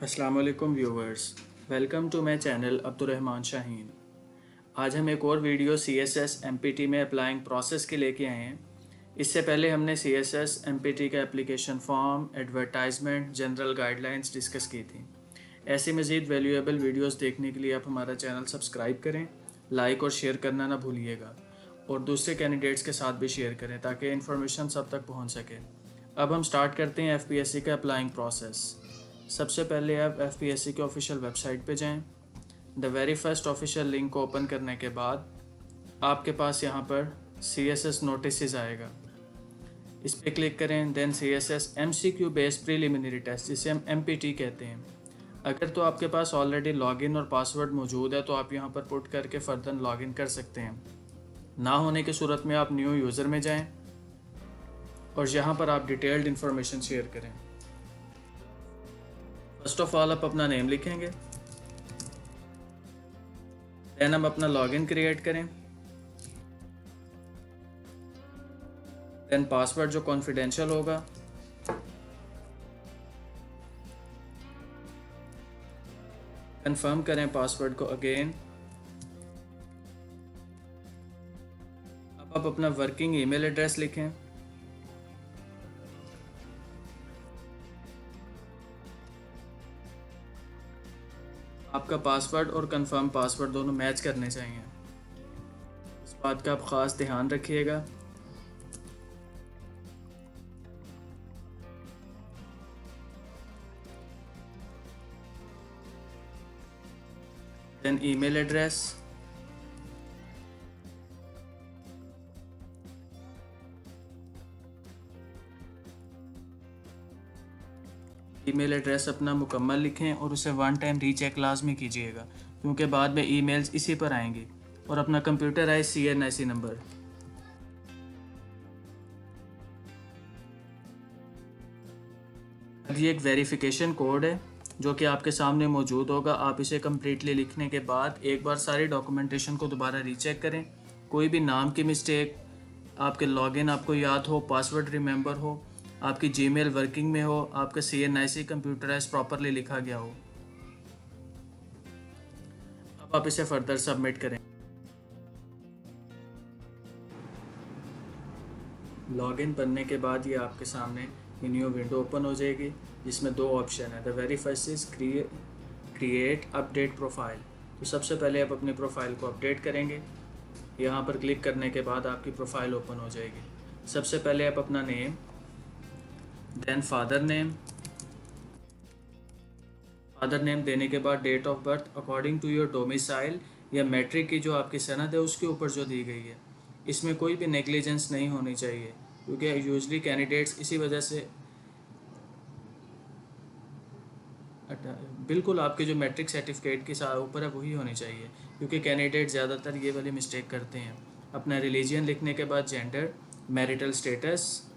अस्सलाम वालेकुम viewers, welcome to my channel Abdurrahman Shaheen. आज हम एक और वीडियो CSS MPT में अप्लाइंग प्रोसेस के लेके आए हैं। इससे पहले हमने CSS MPT का application form, advertisement, general guidelines discuss की थी। ऐसी मज़ीद वैल्यूएबल वीडियोस देखने के लिए आप हमारा चैनल सब्सक्राइब करें, लाइक और शेयर करना ना भूलिएगा और दूसरे कैंडिडेट्स के साथ भी शेयर करें ताकि इन्फॉर्मेशन सब तक पहुँच सके। अब हम स्टार्ट करते हैं FPSC का अप्लाइंग प्रोसेस। सबसे पहले आप FPSC के ऑफिशियल वेबसाइट पे जाएं। The very first official link को ओपन करने के बाद आपके पास यहाँ पर CSS नोटिस आएगा, इस पर क्लिक करें। Then CSS MCQ based preliminary test, जिसे हम MPT कहते हैं। अगर तो आपके पास ऑलरेडी लॉगिन और पासवर्ड मौजूद है तो आप यहाँ पर पुट करके फर्दर लॉगिन कर सकते हैं। ना होने की सूरत में आप न्यू यूज़र में जाएं और यहाँ पर आप डिटेल्ड इंफॉर्मेशन शेयर करें। फर्स्ट ऑफ ऑल आप अपना नेम लिखेंगे, देन हम अपना लॉगिन क्रिएट करें, देन पासवर्ड जो कॉन्फिडेंशियल होगा, कंफर्म करें पासवर्ड को अगेन। अब आप अपना वर्किंग ईमेल एड्रेस लिखें, आपका पासवर्ड और कंफर्म पासवर्ड दोनों मैच करने चाहिए, इस बात का आप ख़ास ध्यान रखिएगा। Then email address, email address अपना मुकम्मल लिखें और उसे वन टाइम रीचेक लाजमी कीजिएगा क्योंकि बाद में ईमेल्स इसी पर आएंगी। और अपना कंप्यूटराइज CNIC नंबर, अब ये एक वेरिफिकेशन कोड है जो कि आपके सामने मौजूद होगा। आप इसे कम्प्लीटली लिखने के बाद एक बार सारी डॉक्यूमेंटेशन को दोबारा रीचेक करें। कोई भी नाम की मिस्टेक, आपके लॉगिन आपको याद हो, पासवर्ड रिमेंबर हो, आपकी जीमेल वर्किंग में हो, आपका CNIC कंप्यूटराइज प्रॉपरली लिखा गया हो। अब आप इसे फर्दर सबमिट करें। लॉगिन करने के बाद ये आपके सामने न्यू विंडो ओपन हो जाएगी जिसमें दो ऑप्शन है। The very first is create update profile. तो सबसे पहले आप अपनी प्रोफाइल को अपडेट करेंगे। यहाँ पर क्लिक करने के बाद आपकी प्रोफाइल ओपन हो जाएगी। सबसे पहले आप अपना नेम, देन फादर नेम देने के बाद date of birth according to your domicile या मैट्रिक की जो आपकी सनद है उसके ऊपर जो दी गई है। इसमें कोई भी नेग्लिजेंस नहीं होनी चाहिए क्योंकि यूजली कैंडिडेट्स इसी वजह से बिल्कुल आपके जो मैट्रिक सर्टिफिकेट के साथ ऊपर है वही होनी चाहिए क्योंकि कैंडिडेट ज़्यादातर ये वाली मिस्टेक करते हैं। अपना रिलीजन लिखने के बाद जेंडर, मैरिटल स्टेटस,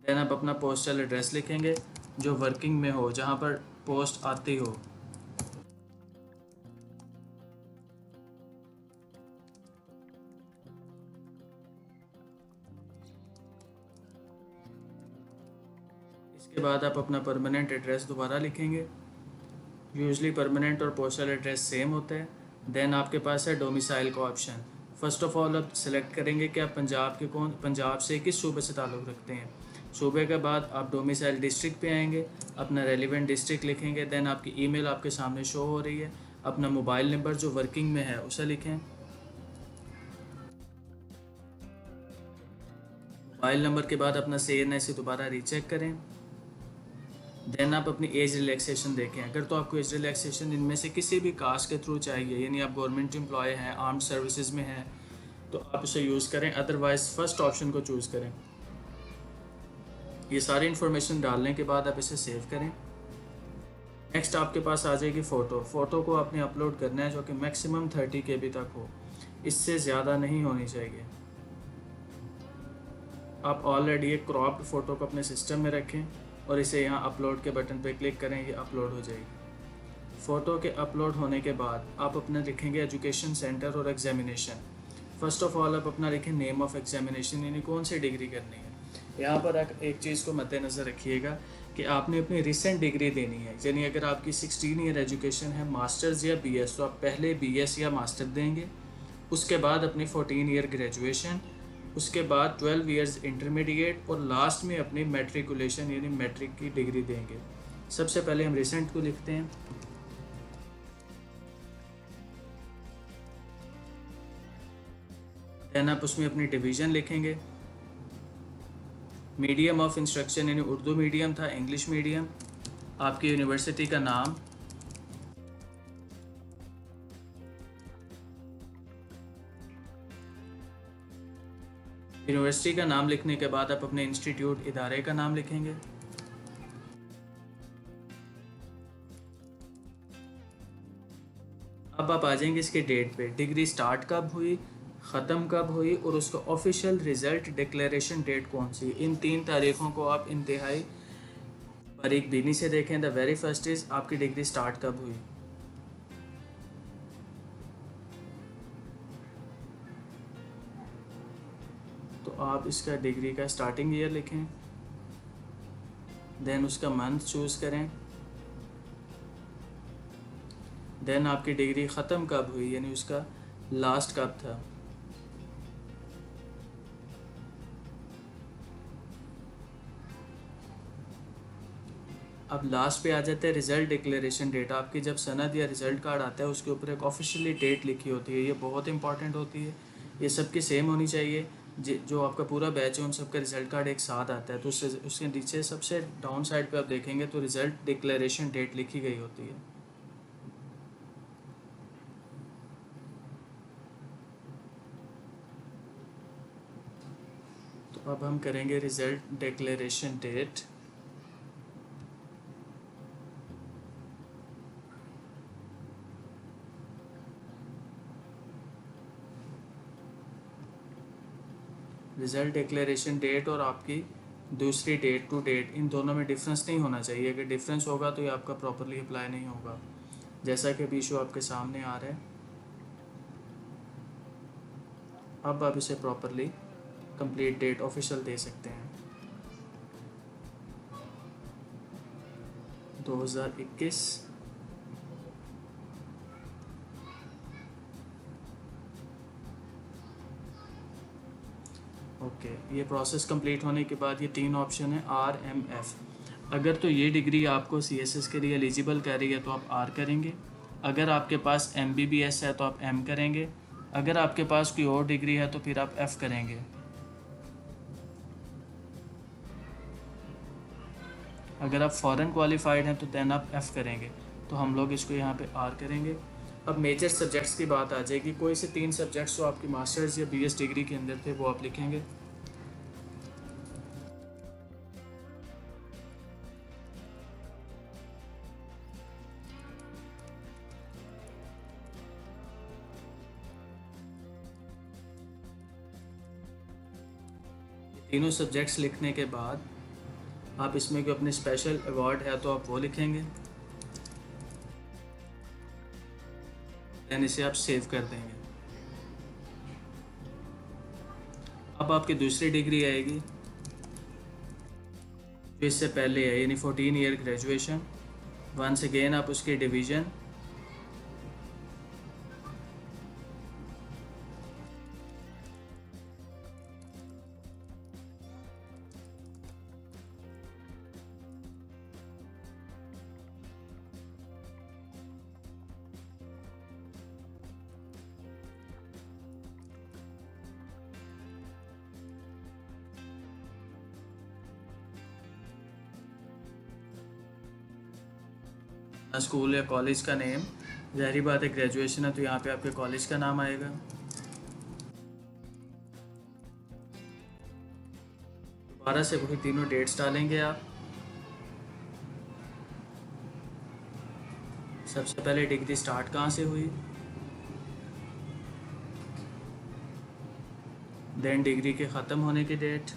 देन आप अपना पोस्टल एड्रेस लिखेंगे जो वर्किंग में हो, जहाँ पर पोस्ट आती हो। इसके बाद आप अपना परमानेंट एड्रेस दोबारा लिखेंगे। यूजली परमानेंट और पोस्टल एड्रेस सेम होता है। देन आपके पास है डोमिसाइल का ऑप्शन। फर्स्ट ऑफ ऑल आप सिलेक्ट करेंगे कि आप पंजाब से किस सूबे से ताल्लुक़ रखते हैं। सूबे के बाद आप डोमिसाइल डिस्ट्रिक्ट पे आएंगे, अपना रेलिवेंट डिस्ट्रिक्ट लिखेंगे। देन आपकी ईमेल आपके सामने शो हो रही है। अपना मोबाइल नंबर जो वर्किंग में है उसे लिखें। मोबाइल नंबर के बाद अपना CNIC दोबारा रीचेक करें। देन आप अपनी एज रिलैक्सेशन देखें। अगर तो आपको एज रिलैक्सेशन इनमें से किसी भी कास्ट के थ्रू चाहिए, यानी आप गवर्नमेंट एम्प्लॉय हैं, आर्म्ड सर्विसेज में हैं, तो आप उसे यूज़ करें। अदरवाइज़ फर्स्ट ऑप्शन को चूज़ करें। ये सारी इन्फॉर्मेशन डालने के बाद आप इसे सेव करें। नेक्स्ट आपके पास आ जाएगी फ़ोटो को आपने अपलोड करना है जो कि मैक्सिमम 30 KB तक हो, इससे ज़्यादा नहीं होनी चाहिए। आप ऑलरेडी एक क्रॉप्ड फ़ोटो को अपने सिस्टम में रखें और इसे यहाँ अपलोड के बटन पर क्लिक करें, ये अपलोड हो जाएगी। फ़ोटो के अपलोड होने के बाद आप अपना लिखेंगे एजुकेशन सेंटर और एग्जामिनेशन। फ़र्स्ट ऑफ़ ऑल आप अपना लिखें नेम ऑफ़ एग्जामिनेशन, यानी कौन सी डिग्री करनी है। यहाँ पर एक चीज़ को मद्देनज़र रखिएगा कि आपने अपनी रिसेंट डिग्री देनी है। यानी अगर आपकी 16 ईयर एजुकेशन है, मास्टर्स या बीएस, तो आप पहले बीएस या मास्टर देंगे, उसके बाद अपनी 14 ईयर ग्रेजुएशन, उसके बाद 12 ईयर्स इंटरमीडिएट और लास्ट में अपनी मैट्रिकुलेशन यानी मैट्रिक की डिग्री देंगे। सबसे पहले हम रिसेंट को लिखते हैं। देन आप उसमें अपनी डिवीज़न लिखेंगे। मीडियम ऑफ इंस्ट्रक्शन यानी उर्दू मीडियम था, इंग्लिश मीडियम, आपकी यूनिवर्सिटी का नाम, यूनिवर्सिटी का नाम लिखने के बाद आप अपने इंस्टीट्यूट इदारे का नाम लिखेंगे। अब आप आ जाएंगे इसके डेट पे, डिग्री स्टार्ट कब हुई, ख़त्म कब हुई और उसका ऑफिशियल रिज़ल्ट डिक्लेरेशन डेट कौन सी। इन 3 तारीख़ों को आप इंतहाई बारीक बीनी से देखें। द वेरी फर्स्ट इज़ आपकी डिग्री स्टार्ट कब हुई। तो आप इसका डिग्री का स्टार्टिंग ईयर लिखें, देन उसका मंथ चूज़ करें, देन आपकी डिग्री ख़त्म कब हुई यानी उसका लास्ट कब था। अब लास्ट पे आ जाता है रिज़ल्ट डिक्लेरेशन डेट। आपकी जब सनद या रिज़ल्ट कार्ड आता है उसके ऊपर एक ऑफिशियली डेट लिखी होती है, ये बहुत इंपॉर्टेंट होती है। ये सबकी सेम होनी चाहिए। जो आपका पूरा बैच है उन सबका रिज़ल्ट कार्ड एक साथ आता है, तो उसके नीचे सबसे डाउन साइड पे आप देखेंगे तो रिज़ल्ट डिक्लेरेशन डेट लिखी गई होती है। तो अब हम करेंगे result declaration date. Result declaration date और आपकी दूसरी डेट टू डेट, इन दोनों में डिफरेंस नहीं होना चाहिए। अगर डिफरेंस होगा तो ये आपका प्रॉपरली अप्लाई नहीं होगा, जैसा कि अभी इशू आपके सामने आ रहा है। अब आप इसे प्रॉपरली कंप्लीट डेट ऑफिशियल दे सकते हैं। 2021 ओके। ये प्रोसेस कंप्लीट होने के बाद ये 3 ऑप्शन है RMF। अगर तो ये डिग्री आपको CSS के लिए एलिजिबल कर रही है तो आप R करेंगे, अगर आपके पास MBBS है तो आप M करेंगे, अगर आपके पास कोई और डिग्री है तो फिर आप F करेंगे। अगर आप फ़ॉरेन क्वालिफाइड हैं तो दैन आप F करेंगे। तो हम लोग इसको यहाँ पे R करेंगे। अब मेजर सब्जेक्ट्स की बात आ जाएगी। कोई से 3 सब्जेक्ट्स जो आपकी मास्टर्स या BS डिग्री के अंदर थे वो आप लिखेंगे। तीनों सब्जेक्ट्स लिखने के बाद आप इसमें कोई अपने स्पेशल अवार्ड है तो आप वो लिखेंगे, दैन इसे आप सेव कर देंगे। अब आपकी दूसरी डिग्री आएगी जो इससे पहले है, यानी 14 ईयर ग्रेजुएशन। वंस अगेन आप उसके डिवीज़न, स्कूल या कॉलेज का नेम, ज़ाहिर बात है ग्रेजुएशन है तो यहाँ पे आपके कॉलेज का नाम आएगा। दोबारा से वही तीनों डेट्स डालेंगे आप। सबसे पहले डिग्री स्टार्ट कहाँ से हुई, देन डिग्री के ख़त्म होने की डेट,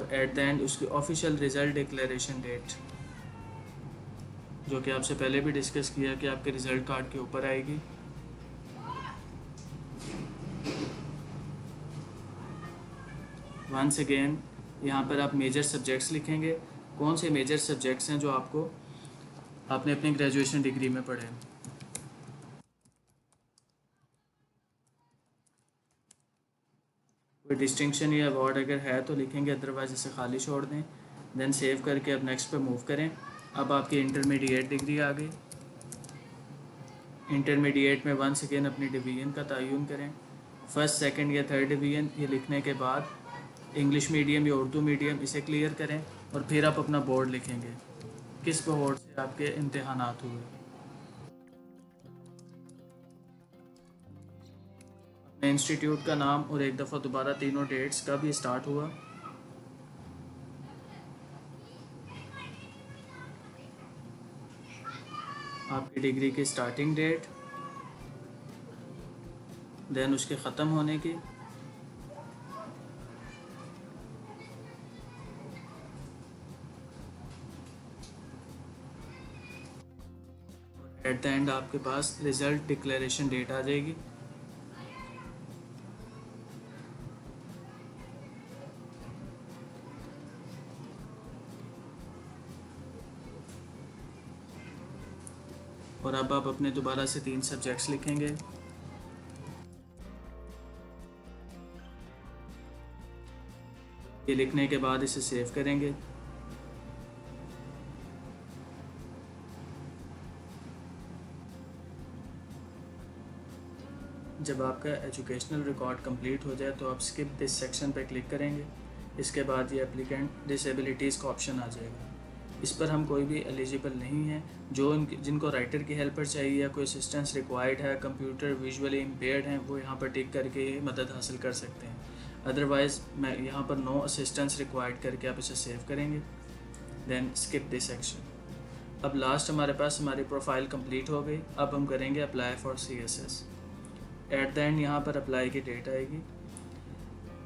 एट द एंड उसकी ऑफिशियल रिज़ल्ट डिक्लेरेशन डेट, जो कि आपसे पहले भी डिस्कस किया कि आपके रिज़ल्ट कार्ड के ऊपर आएगी। वंस अगेन यहाँ पर आप मेजर सब्जेक्ट्स लिखेंगे, कौन से मेजर सब्जेक्ट्स हैं जो आपने अपनी ग्रेजुएशन डिग्री में पढ़े। कोई डिस्टिंक्शन या अवार्ड अगर है तो लिखेंगे, अदरवाइज इसे खाली छोड़ दें। देन सेव करके अब नेक्स्ट पे मूव करें। अब आपकी इंटरमीडिएट डिग्री आ गई। इंटरमीडिएट में वंस अगेन अपनी डिवीज़न का तयन करें, फर्स्ट सेकंड या थर्ड डिवीज़न। ये लिखने के बाद इंग्लिश मीडियम या उर्दू मीडियम इसे क्लियर करें और फिर आप अपना बोर्ड लिखेंगे, किस बोर्ड से आपके इम्तिहानात हुए। अपने इंस्टीट्यूट का नाम और एक दफ़ा दोबारा तीनों डेट्स कब ये स्टार्ट हुआ। आपकी डिग्री की स्टार्टिंग डेट, देन उसके ख़त्म होने की, एट द एंड आपके पास रिज़ल्ट डिक्लेरेशन डेट आ जाएगी। और अब आप अपने दोबारा से 3 सब्जेक्ट्स लिखेंगे। ये लिखने के बाद इसे सेव करेंगे। जब आपका एजुकेशनल रिकॉर्ड कंप्लीट हो जाए तो आप स्किप दिस सेक्शन पर क्लिक करेंगे। इसके बाद ये एप्लीकेंट डिसेबिलिटीज़ का ऑप्शन आ जाएगा। इस पर हम कोई भी एलिजिबल नहीं है। जिनको राइटर की हेल्पर चाहिए या कोई असिस्टेंस रिक्वायर्ड है, कंप्यूटर विजुअली इम्पेयर्ड हैं, वो यहाँ पर टिक करके मदद हासिल कर सकते हैं। अदरवाइज़ मैं यहाँ पर नो असिस्टेंस रिक्वायर्ड करके आप इसे सेव करेंगे। Then skip this section. अब लास्ट हमारे पास हमारी प्रोफाइल कंप्लीट हो गई। अब हम करेंगे apply for CSS। At the end यहाँ पर अप्लाई की डेट आएगी।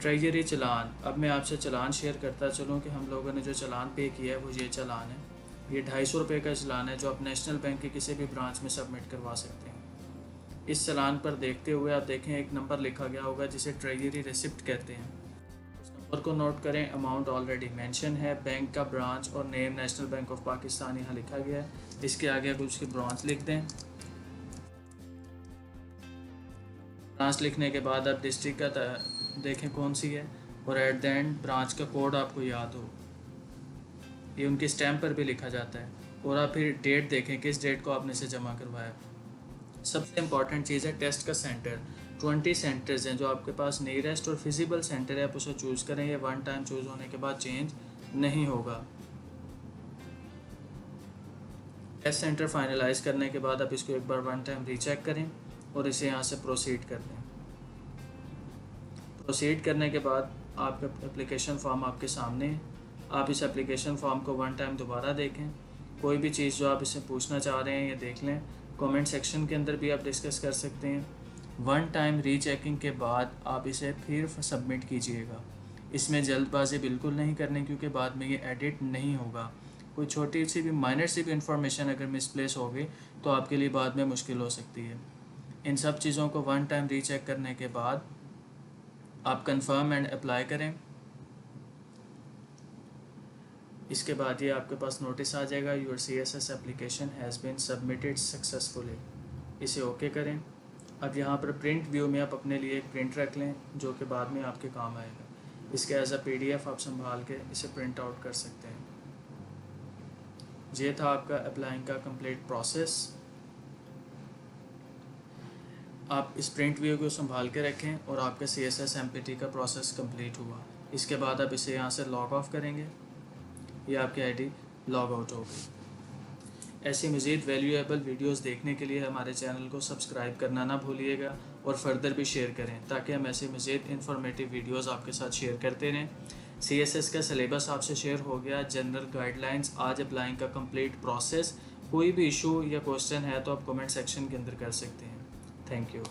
ट्रेजरी चलान, अब मैं आपसे चलान शेयर करता चलूँ कि हम लोगों ने जो चलान पे किया है वो ये चलान है। ये 250 रुपये का चलान है जो आप नेशनल बैंक के किसी भी ब्रांच में सबमिट करवा सकते हैं। इस चलान पर देखते हुए आप देखें एक नंबर लिखा गया होगा जिसे ट्रेजरी रिसिप्ट कहते हैं। उस नंबर को नोट करें। अमाउंट ऑलरेडी मेंशन है, बैंक का ब्रांच और name national bank of Pakistan यहाँ लिखा गया है। इसके आगे आप उसकी ब्रांच लिख दें। ब्रांच लिखने के बाद आप डिस्ट्रिक्ट का देखें कौन सी है और एट द एंड ब्रांच का कोड आपको याद हो, ये उनके स्टैम्प पर भी लिखा जाता है। और आप फिर डेट देखें किस डेट को आपने इसे जमा करवाया। सबसे इम्पॉर्टेंट चीज़ है टेस्ट का सेंटर। 20 सेंटर्स हैं जो आपके पास नियरेस्ट और फिजिबल सेंटर है, आप उसे चूज़ करें। ये वन टाइम चूज़ होने के बाद चेंज नहीं होगा। टेस्ट सेंटर फाइनलाइज करने के बाद आप इसको एक बार वन टाइम रीचेक करें और इसे यहाँ से प्रोसीड कर दें। प्रोसीड करने के बाद आपका एप्लीकेशन फॉर्म आपके सामने है। आप इस एप्लीकेशन फॉर्म को वन टाइम दोबारा देखें। कोई भी चीज़ जो आप इससे पूछना चाह रहे हैं ये देख लें। कमेंट सेक्शन के अंदर भी आप डिस्कस कर सकते हैं। वन टाइम रीचेकिंग के बाद आप इसे फिर सबमिट कीजिएगा। इसमें जल्दबाजी बिल्कुल नहीं करनी क्योंकि बाद में ये एडिट नहीं होगा। कोई छोटी सी भी माइनर सी भी इंफॉर्मेशन अगर मिसप्लेस हो गई तो आपके लिए बाद में मुश्किल हो सकती है। इन सब चीज़ों को वन टाइम रीचेक करने के बाद आप कंफर्म एंड अप्लाई करें। इसके बाद ये आपके पास नोटिस आ जाएगा, your CSS application has been submitted successfully. इसे ओके करें। अब यहाँ पर प्रिंट व्यू में आप अपने लिए एक प्रिंट रख लें जो कि बाद में आपके काम आएगा। इसके एज अ PDF आप संभाल के इसे प्रिंट आउट कर सकते हैं। ये था आपका अप्लाइंग का कंप्लीट प्रोसेस। आप इस प्रिंट व्यू को संभाल के रखें और आपका CSS MPT का प्रोसेस कंप्लीट हुआ। इसके बाद आप इसे यहाँ से लॉग ऑफ करेंगे, ये आपकी ID लॉग आउट होगी। ऐसी मज़ीद वैल्यूएबल वीडियोस देखने के लिए हमारे चैनल को सब्सक्राइब करना ना भूलिएगा और फर्दर भी शेयर करें ताकि हम ऐसे मज़ीद इंफॉर्मेटिव वीडियोस आपके साथ शेयर करते रहें। CSS का सिलेबस आपसे शेयर हो गया, जनरल गाइडलाइंस, आज अप्लाइंग का कंप्लीट प्रोसेस। कोई भी इशू या क्वेश्चन है तो आप कमेंट सेक्शन के अंदर कर सकते हैं। Thank you.